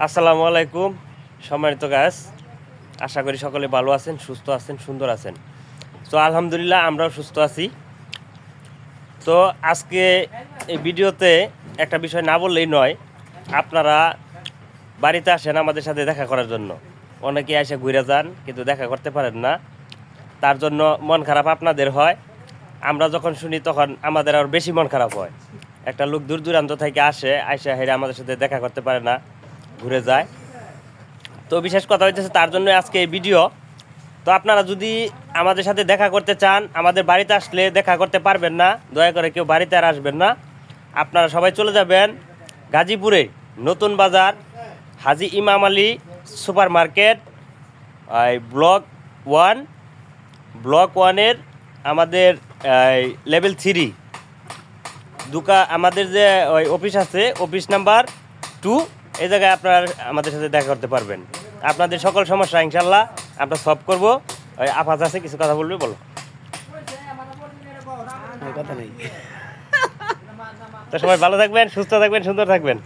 আসসালামু আলাইকুম সম্মানিত গাছ, আশা করি সকলে ভালো আছেন, সুস্থ আছেন, সুন্দর আছেন। তো আলহামদুলিল্লাহ আমরাও সুস্থ আছি। তো আজকে এই ভিডিওতে একটা বিষয় না বললেই নয়। আপনারা বাড়িতে আসেন আমাদের সাথে দেখা করার জন্য, অনেকে এসে ঘুরে যান কিন্তু দেখা করতে পারেন না, তার জন্য মন খারাপ আপনাদের হয়। আমরা যখন শুনি তখন আমাদের আর বেশি মন খারাপ হয়। একটা লোক দূর দূরান্ত থেকে আইসা হেরে আমাদের সাথে দেখা করতে পারে না, ঘুরে যায়। তো বিশেষ কথা হইতেছে তার জন্য আজকে এই ভিডিও। তো আপনারা যদি আমাদের সাথে দেখা করতে চান, আমাদের বাড়িতে আসলে দেখা করতে পারবেন না, দয়া করে কেউ বাড়িতে আর আসবেন না। আপনারা সবাই চলে যাবেন গাজীপুরে নতুন বাজার হাজি ইমাম আলী সুপার মার্কেট, ব্লক ওয়ানের আমাদের লেভেল 3 আমাদের যে ওই অফিস আছে, অফিস নাম্বার 2, এই জায়গায় আপনারা আমাদের সাথে দেখা করতে পারবেন। আপনাদের সকল সমস্যা ইনশাল্লাহ আমরা সলভ করবো। ওই আফাজ আছে, কিছু কথা বলবে, বলো। কথা নেই। তো সবাই ভালো থাকবেন, সুস্থ থাকবেন, সুন্দর থাকবেন।